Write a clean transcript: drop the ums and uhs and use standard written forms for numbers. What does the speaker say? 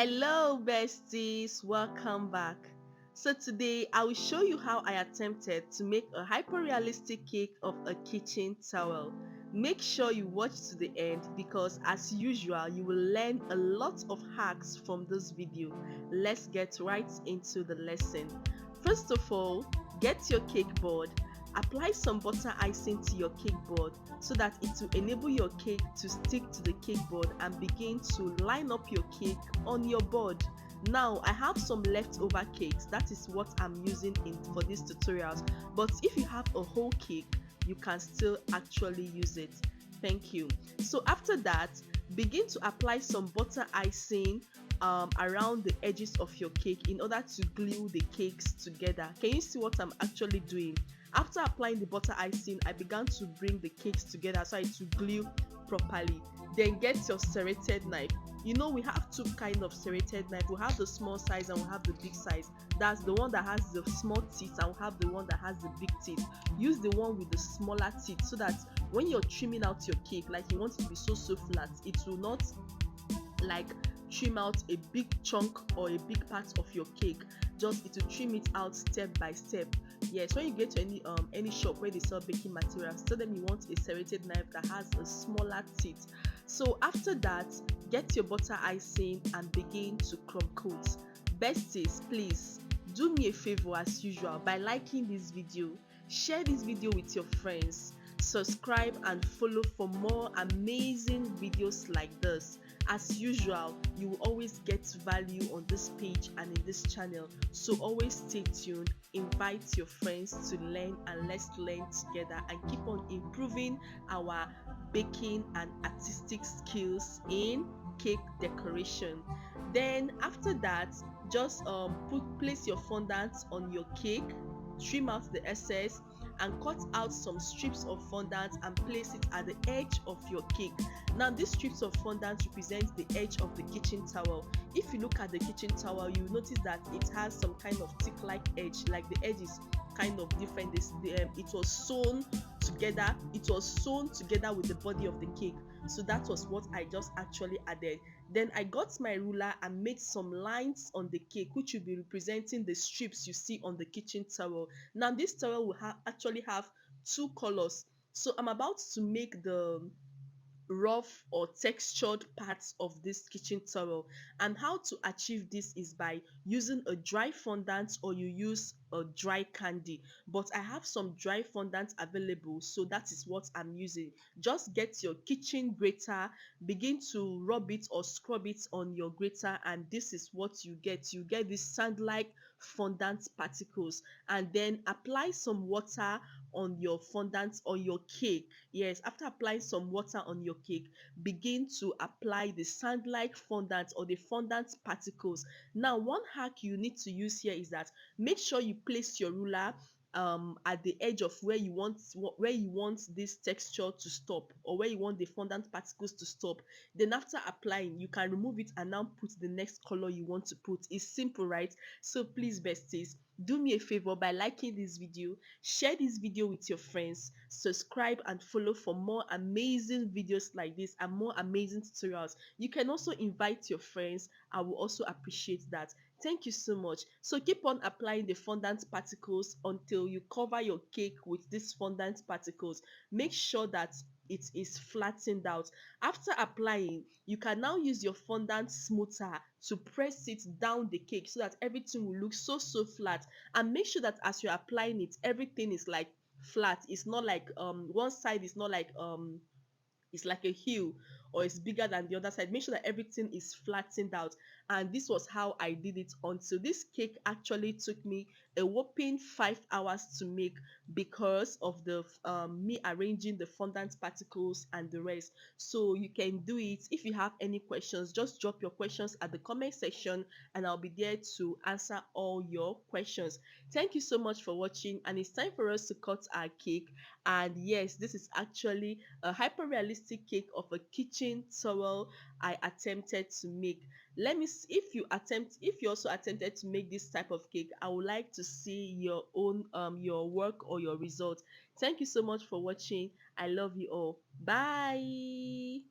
Hello, besties, welcome back. So, today I will show you how I attempted to make a hyper realistic cake of a kitchen towel. Make sure you watch to the end because, as usual, you will learn a lot of hacks from this video. Let's get right into the lesson. First of all, get your cake board. Apply some butter icing to your cake board so that it will enable your cake to stick to the cake board and begin to line up your cake on your board. Now I have some leftover cakes, that is what I'm using for these tutorials, but if you have a whole cake you can still actually use it. Thank you. So after that, begin to apply some butter icing around the edges of your cake in order to glue the cakes together. Can you see what I'm actually doing? After applying the butter icing, I began to bring the cakes together so it to glue properly. Then get your serrated knife. You know, we have two kind of serrated knife. We have the small size and we have the big size. That's the one that has the small teeth and we have the one that has the big teeth. Use the one with the smaller teeth so that when you're trimming out your cake, like you want it to be so flat, it will not like trim out a big chunk or a big part of your cake. Just it will trim it out step by step. Yes, when you get to any shop where they sell baking materials, tell them you want a serrated knife that has a smaller teeth. So after that, get your butter icing and begin to crumb coat. Besties, please do me a favor as usual by liking this video, share this video with your friends, subscribe and follow for more amazing videos like this. As usual, you will always get value on this page and in this channel, so always stay tuned, invite your friends to learn, and let's learn together and keep on improving our baking and artistic skills in cake decoration. Then after that, just place your fondant on your cake, trim out the excess and cut out some strips of fondant and place it at the edge of your cake. Now these strips of fondant represent the edge of the kitchen towel. If you look at the kitchen towel, you will notice that it has some kind of tick like edge, like the edge is kind of different. It was sewn together, with the body of the cake. So that was what I just actually added. Then I got my ruler and made some lines on the cake, which will be representing the strips you see on the kitchen towel. Now this towel will actually have two colors. So I'm about to make the rough or textured parts of this kitchen towel, and how to achieve this is by using a dry fondant or you use a dry candy, but I have some dry fondant available, so that is what I'm using. Just get your kitchen grater, begin to rub it or scrub it on your grater, and this is what you get this sand like fondant particles. And then apply some water on your fondant on your cake. Yes, after applying some water on your cake, begin to apply the sand-like fondant or the fondant particles. Now, one hack you need to use here is that make sure you place your ruler at the edge of where you want this texture to stop, or where you want the fondant particles to stop. Then after applying, you can remove it and now put the next color you want to put. It's simple, right? So please, besties, do me a favor by liking this video, share this video with your friends, subscribe and follow for more amazing videos like this and more amazing tutorials. You can also invite your friends. I will also appreciate that. Thank you so much. So keep on applying the fondant particles until you cover your cake with these fondant particles. Make sure that it is flattened out. After applying, you can now use your fondant smoother to press it down the cake so that everything will look so flat. And make sure that as you're applying it, everything is like flat. It's not like one side is not like it's like a hill or it's bigger than the other side. Make sure that everything is flattened out. And this was how I did it, until this cake actually took me a whopping 5 hours to make, because of the me arranging the fondant particles and the rest. So you can do it. If you have any questions, just drop your questions at the comment section and I'll be there to answer all your questions. Thank you so much for watching, and it's time for us to cut our cake. And yes, this is actually a hyper realistic cake of a kitchen towel I attempted to make. Let me see if you also attempted to make this type of cake. I would like to see your own your work or your result. Thank you so much for watching. I love you all. Bye.